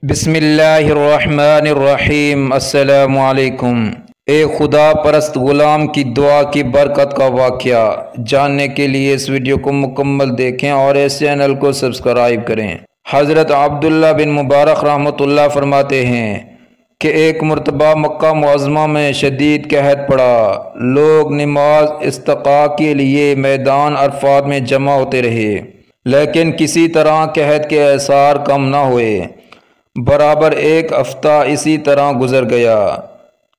بسم اللہ الرحمن الرحیم۔ السلام علیکم۔ ایک خدا پرست غلام کی دعا کی برکت کا واقعہ جاننے کے لیے اس ویڈیو کو مکمل دیکھیں اور اس چینل کو سبسکرائب کریں۔ حضرت عبداللہ بن مبارک رحمۃ اللہ فرماتے ہیں کہ ایک مرتبہ مکہ معظمہ میں شدید قحط پڑا۔ لوگ نماز استسقاء کے لیے میدان عرفات میں جمع ہوتے رہے، لیکن کسی طرح قحط کے آثار کم نہ ہوئے۔ برابر ایک ہفتہ اسی طرح گزر گیا۔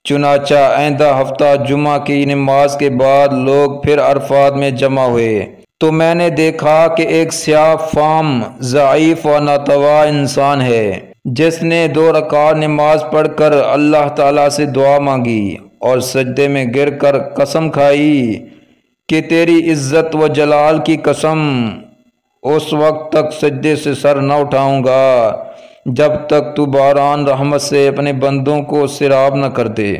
چنانچہ آئندہ ہفتہ جمعہ کی نماز کے بعد لوگ پھر عرفات میں جمع ہوئے تو میں نے دیکھا کہ ایک سیاہ فام ضعیف و ناتواں انسان ہے، جس نے 2 رکعت نماز پڑھ کر اللہ تعالیٰ سے دعا مانگی اور سجدے میں گر کر قسم کھائی کہ تیری عزت و جلال کی قسم، اس وقت تک سجدے سے سر نہ اٹھاؤں گا جب تک تو باران رحمت سے اپنے بندوں کو سیراب نہ کر دے۔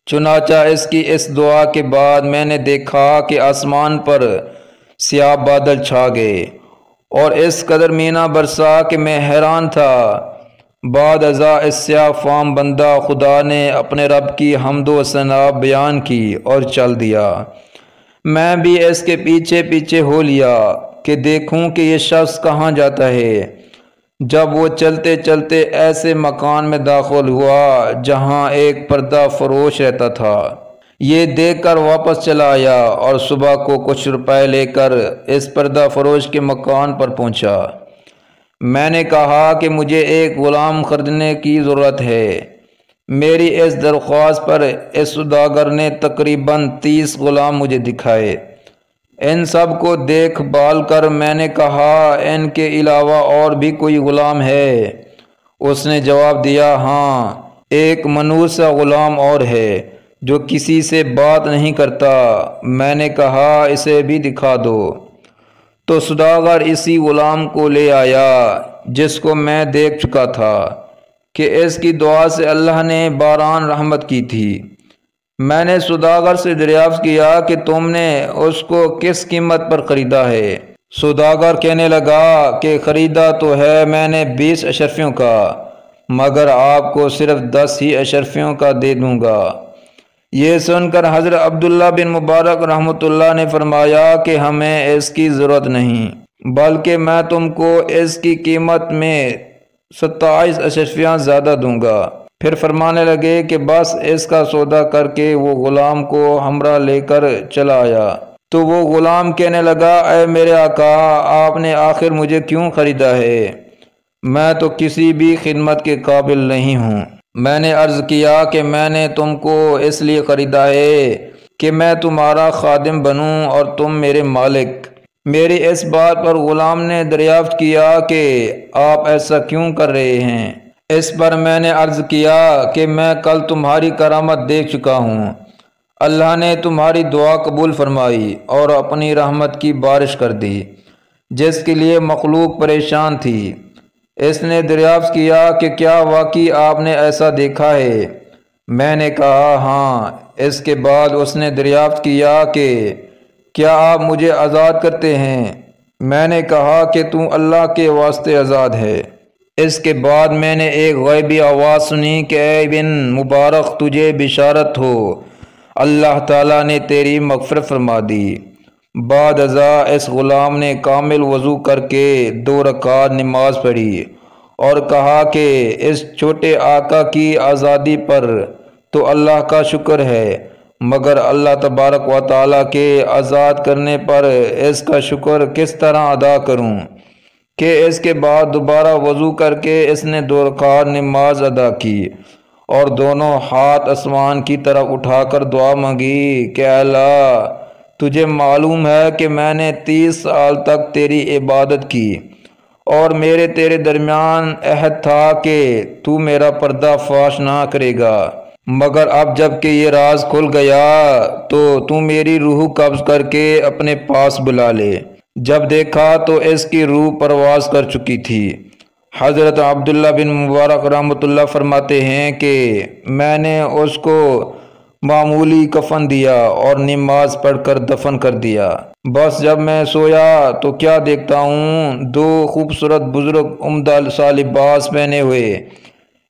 چنانچہ اس کی اس دعا کے بعد میں نے دیکھا کہ آسمان پر سیاہ بادل چھا گئے اور اس قدر مینہ برسا کہ میں حیران تھا۔ بعد ازاں اس سیاہ فام بندہ خدا نے اپنے رب کی حمد و ثنا بیان کی اور چل دیا۔ میں بھی اس کے پیچھے پیچھے ہو لیا کہ دیکھوں کہ یہ شخص کہاں جاتا ہے۔ جب وہ چلتے چلتے ایسے مکان میں داخل ہوا جہاں ایک پردہ فروش رہتا تھا، یہ دیکھ کر واپس چلا آیا اور صبح کو کچھ روپے لے کر اس پردہ فروش کے مکان پر پہنچا۔ میں نے کہا کہ مجھے ایک غلام خریدنے کی ضرورت ہے۔ میری اس درخواست پر اس سوداگر نے تقریباً 30 غلام مجھے دکھائے۔ ان سب کو دیکھ بھال کر میں نے کہا، ان کے علاوہ اور بھی کوئی غلام ہے؟ اس نے جواب دیا، ہاں، ایک منحوس غلام اور ہے جو کسی سے بات نہیں کرتا۔ میں نے کہا، اسے بھی دکھا دو۔ تو سوداگر اسی غلام کو لے آیا جس کو میں دیکھ چکا تھا کہ اس کی دعا سے اللہ نے باران رحمت کی تھی۔ میں نے سوداگر سے دریافت کیا کہ تم نے اس کو کس قیمت پر خریدا ہے؟ سوداگر کہنے لگا کہ خریدا تو ہے میں نے 20 اشرفیوں کا، مگر آپ کو صرف 10 ہی اشرفیوں کا دے دوں گا۔ یہ سن کر حضرت عبداللہ بن مبارک رحمۃ اللہ نے فرمایا کہ ہمیں اس کی ضرورت نہیں، بلکہ میں تم کو اس کی قیمت میں 27 اشرفیاں زیادہ دوں گا۔ پھر فرمانے لگے کہ بس اس کا سودا کر کے وہ غلام کو ہمراہ لے کر چلا آیا۔ تو وہ غلام کہنے لگا، اے میرے آقا، آپ نے آخر مجھے کیوں خریدا ہے؟ میں تو کسی بھی خدمت کے قابل نہیں ہوں۔ میں نے عرض کیا کہ میں نے تم کو اس لیے خریدا ہے کہ میں تمہارا خادم بنوں اور تم میرے مالک۔ میری اس بات پر غلام نے دریافت کیا کہ آپ ایسا کیوں کر رہے ہیں؟ اس پر میں نے عرض کیا کہ میں کل تمہاری کرامت دیکھ چکا ہوں۔ اللہ نے تمہاری دعا قبول فرمائی اور اپنی رحمت کی بارش کر دی، جس کے لیے مخلوق پریشان تھی۔ اس نے دریافت کیا کہ کیا واقعی آپ نے ایسا دیکھا ہے؟ میں نے کہا، ہاں۔ اس کے بعد اس نے دریافت کیا کہ کیا آپ مجھے آزاد کرتے ہیں؟ میں نے کہا کہ تو اللہ کے واسطے آزاد ہے۔ اس کے بعد میں نے ایک غیبی آواز سنی کہ اے ابن مبارک، تجھے بشارت ہو، اللہ تعالیٰ نے تیری مغفرت فرما دی۔ بعد ازاں اس غلام نے کامل وضو کر کے 2 رکعت نماز پڑھی اور کہا کہ اس چھوٹے آقا کی آزادی پر تو اللہ کا شکر ہے، مگر اللہ تبارک و تعالیٰ کے آزاد کرنے پر اس کا شکر کس طرح ادا کروں؟ کہ اس کے بعد دوبارہ وضو کر کے اس نے 2 رکعت نماز ادا کی اور دونوں ہاتھ آسمان کی طرف اٹھا کر دعا مانگی کہ اے اللہ، تجھے معلوم ہے کہ میں نے 30 سال تک تیری عبادت کی اور میرے تیرے درمیان عہد تھا کہ تو میرا پردہ فاش نہ کرے گا، مگر اب جب کہ یہ راز کھل گیا تو میری روح قبض کر کے اپنے پاس بلا لے۔ جب دیکھا تو اس کی روح پرواز کر چکی تھی۔ حضرت عبداللہ بن مبارک رحمۃ اللہ فرماتے ہیں کہ میں نے اس کو معمولی کفن دیا اور نماز پڑھ کر دفن کر دیا۔ بس جب میں سویا تو کیا دیکھتا ہوں، 2 خوبصورت بزرگ عمدہ سا لباس پہنے ہوئے